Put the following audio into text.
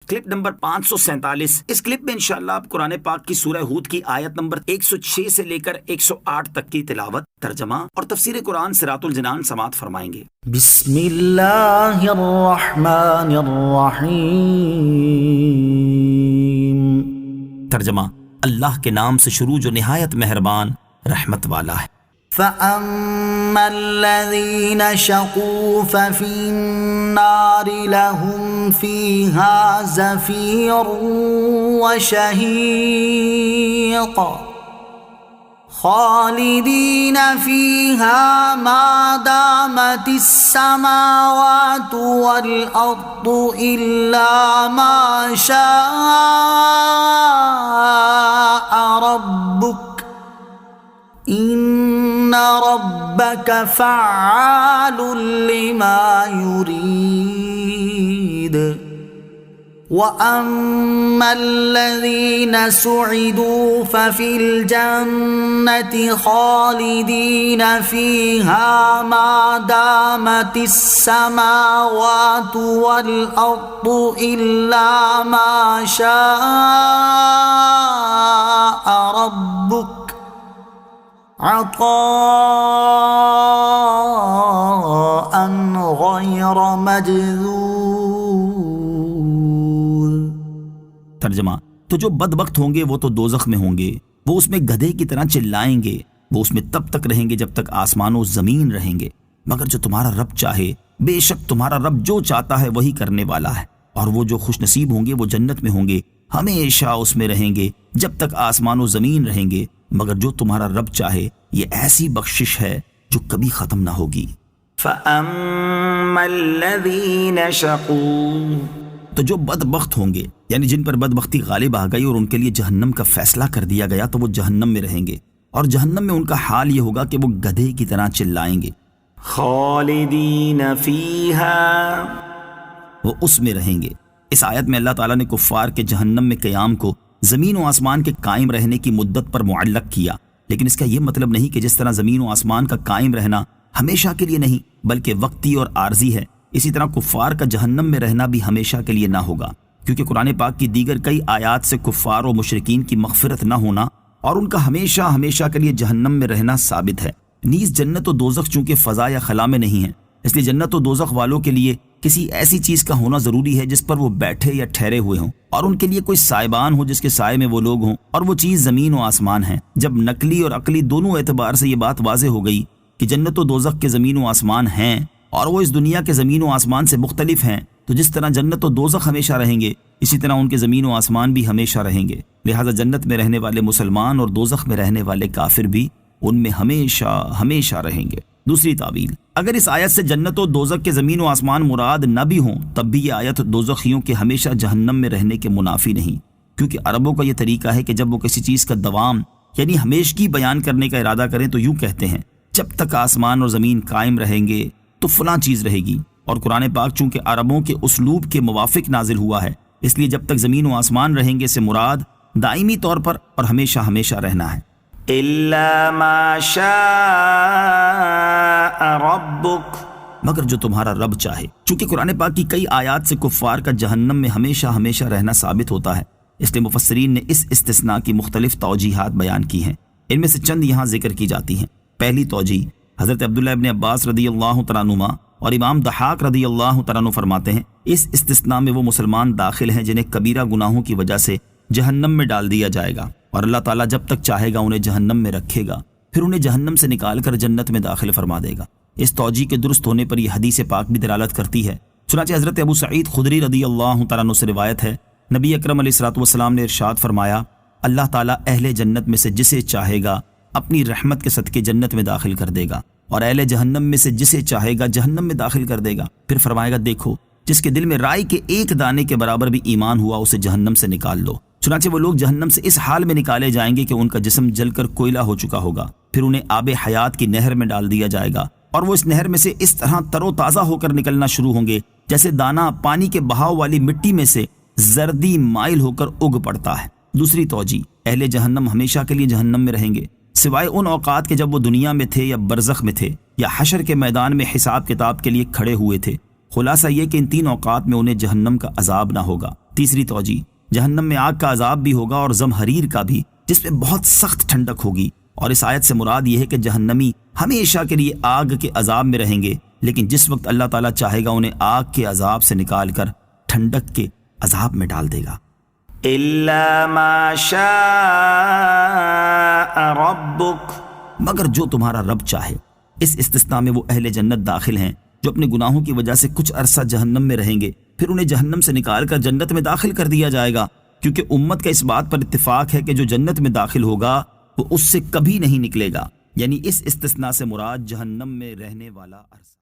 Clip number 547۔ اس clip میں انشاءاللہ آپ قرآن پاک کی سورہ ہود کی آیت نمبر 106 سے لے کر 108 تک کی تلاوت، ترجمہ اور تفسیر قرآن صراط الجنان سماعت فرمائیں گے۔ بسم اللہ الرحمن الرحیم۔ ترجمہ، اللہ کے نام سے شروع جو نہایت مہربان رحمت والا ہے۔ فَأَمَّا الَّذِينَ شَقُوا فَفِي النَّارِ لَهُمْ فِيهَا زَفِيرٌ وَشَهِيقٌ خَالِدِينَ فِيهَا مَا دَامَتِ السَّمَاوَاتُ وَالْأَرْضُ إِلَّا مَا شَاءَ رَبُّكَ إِنَّ رَبَّكَ فَعَّالٌ لِمَا يُرِيدُ۔ وَأَمَّا الَّذِينَ سُعِدُوا فَفِي الْجَنَّةِ خَالِدِينَ فِيهَا مَا دَامَتِ السَّمَاوَاتُ وَالْأَرْضُ إِلَّا مَا شَاءَ رَبُّكَ عطاء غیر مجذوذ۔ ترجمہ، تو جو بدبخت ہوں گے وہ تو دوزخ میں ہوں گے، وہ اس میں گدھے کی طرح چلائیں گے، وہ اس میں تب تک رہیں گے جب تک آسمان و زمین رہیں گے، مگر جو تمہارا رب چاہے، بے شک تمہارا رب جو چاہتا ہے وہی کرنے والا ہے۔ اور وہ جو خوش نصیب ہوں گے وہ جنت میں ہوں گے، ہمیشہ اس میں رہیں گے جب تک آسمان و زمین رہیں گے، مگر جو تمہارا رب چاہے، یہ ایسی بخشش ہے جو کبھی ختم نہ ہوگی۔ فَأَمَّا الَّذِينَ شَقُوا، تو جو بدبخت ہوں گے، یعنی جن پر بدبختی غالب آ گئی اور ان کے لیے جہنم کا فیصلہ کر دیا گیا، تو وہ جہنم میں رہیں گے، اور جہنم میں ان کا حال یہ ہوگا کہ وہ گدھے کی طرح چلائیں گے۔ خالدین فیہا، وہ اس میں رہیں گے۔ اس آیت میں اللہ تعالیٰ نے کفار کے جہنم میں قیام کو زمین و آسمان کے قائم رہنے کی مدت پر معلق کیا، لیکن اس کا یہ مطلب نہیں کہ جس طرح زمین و آسمان کا قائم رہنا ہمیشہ کے لیے نہیں بلکہ وقتی اور عارضی ہے، اسی طرح کفار کا جہنم میں رہنا بھی ہمیشہ کے لیے نہ ہوگا، کیونکہ قرآن پاک کی دیگر کئی آیات سے کفار و مشرکین کی مغفرت نہ ہونا اور ان کا ہمیشہ ہمیشہ کے لیے جہنم میں رہنا ثابت ہے۔ نیز جنت و دوزخ چونکہ فضا یا خلا میں نہیں ہیں، اس لیے جنت و دوزخ والوں کے لیے کسی ایسی چیز کا ہونا ضروری ہے جس پر وہ بیٹھے یا ٹھہرے ہوئے ہوں، اور ان کے لیے کوئی سائبان ہو جس کے سائے میں وہ لوگ ہوں، اور وہ چیز زمین و آسمان ہے۔ جب نقلی اور عقلی دونوں اعتبار سے یہ بات واضح ہو گئی کہ جنت و دوزخ کے زمین و آسمان ہیں اور وہ اس دنیا کے زمین و آسمان سے مختلف ہیں، تو جس طرح جنت و دوزخ ہمیشہ رہیں گے، اسی طرح ان کے زمین و آسمان بھی ہمیشہ رہیں گے، لہٰذا جنت میں رہنے والے مسلمان اور دوزخ میں رہنے والے کافر بھی ان میں ہمیشہ ہمیشہ رہیں گے۔ دوسری تعویل، اگر اس آیت سے جنت و دوزخ کے زمین و آسمان مراد نہ بھی ہوں، تب بھی یہ آیت دوزخیوں کے ہمیشہ جہنم میں رہنے کے منافی نہیں، کیونکہ عربوں کا یہ طریقہ ہے کہ جب وہ کسی چیز کا دوام یعنی ہمیشگی بیان کرنے کا ارادہ کریں تو یوں کہتے ہیں، جب تک آسمان اور زمین قائم رہیں گے تو فلاں چیز رہے گی، اور قرآن پاک چونکہ عربوں کے اسلوب کے موافق نازل ہوا ہے، اس لیے جب تک زمین و آسمان رہیں گے سے مراد دائمی طور پر اور ہمیشہ ہمیشہ رہنا ہے۔ إِلَّا مَا شَاءَ رَبُّكَ، مگر جو تمہارا رب چاہے۔ چونکہ قرآن پاک کی کئی آیات سے کفار کا جہنم میں ہمیشہ ہمیشہ رہنا ثابت ہوتا ہے، اس لیے مفسرین نے اس استثناء کی مختلف توجیحات بیان کی ہیں، ان میں سے چند یہاں ذکر کی جاتی ہیں۔ پہلی توجیح، حضرت عبداللہ ابن عباس رضی اللہ تعالیٰ عنہما اور امام ضحاک رضی اللہ تعالیٰ عنہ فرماتے ہیں، اس استثناء میں وہ مسلمان داخل ہیں جنہیں کبیرہ گناہوں کی وجہ سے جہنم میں ڈال دیا جائے گا، اور اللہ تعالیٰ جب تک چاہے گا انہیں جہنم میں رکھے گا، پھر انہیں جہنم سے نکال کر جنت میں داخل فرما دے گا۔ اس توجیہ کے درست ہونے پر یہ حدیث پاک بھی دلالت کرتی ہے۔ چنانچہ حضرت ابو سعید خدری رضی اللہ تعالیٰ عنہ سے روایت ہے، نبی اکرم علیہ الصلوۃ والسلام نے ارشاد فرمایا، اللہ تعالیٰ اہل جنت میں سے جسے چاہے گا اپنی رحمت کے صدقے جنت میں داخل کر دے گا، اور اہل جہنم میں سے جسے چاہے گا جہنم میں داخل کر دے گا، پھر فرمائے گا، دیکھو جس کے دل میں رائی کے ایک دانے کے برابر بھی ایمان ہوا اسے جہنم سے نکال لو۔ چنانچہ وہ لوگ جہنم سے اس حال میں نکالے جائیں گے کہ ان کا جسم جل کر کوئلہ ہو چکا ہوگا، پھر انہیں آب حیات کی نہر میں ڈال دیا جائے گا، اور وہ اس نہر میں سے اس طرح تر و تازہ ہو کر نکلنا شروع ہوں گے جیسے دانہ پانی کے بہاؤ والی مٹی میں سے زردی مائل ہو کر اگ پڑتا ہے۔ دوسری توجیہ، اہل جہنم ہمیشہ کے لیے جہنم میں رہیں گے سوائے ان اوقات کے جب وہ دنیا میں تھے یا برزخ میں تھے یا حشر کے میدان میں حساب کتاب کے لیے کھڑے ہوئے تھے۔ خلاصہ یہ کہ ان تین اوقات میں انہیں جہنم کا عذاب نہ ہوگا۔ تیسری توجیہ، جہنم میں آگ کا عذاب بھی ہوگا اور زمہریر کا بھی، جس میں بہت سخت ٹھنڈک ہوگی، اور اس آیت سے مراد یہ ہے کہ جہنمی ہمیشہ کے لیے آگ کے عذاب میں رہیں گے، لیکن جس وقت اللہ تعالیٰ چاہے گا انہیں آگ کے عذاب سے نکال کر ٹھنڈک کے عذاب میں ڈال دے گا۔ إلا ما شاء ربك مگر جو تمہارا رب چاہے۔ اس استثناء میں وہ اہل جنت داخل ہیں جو اپنے گناہوں کی وجہ سے کچھ عرصہ جہنم میں رہیں گے، پھر انہیں جہنم سے نکال کر جنت میں داخل کر دیا جائے گا، کیونکہ امت کا اس بات پر اتفاق ہے کہ جو جنت میں داخل ہوگا وہ اس سے کبھی نہیں نکلے گا، یعنی اس استثناء سے مراد جہنم میں رہنے والا عرصہ۔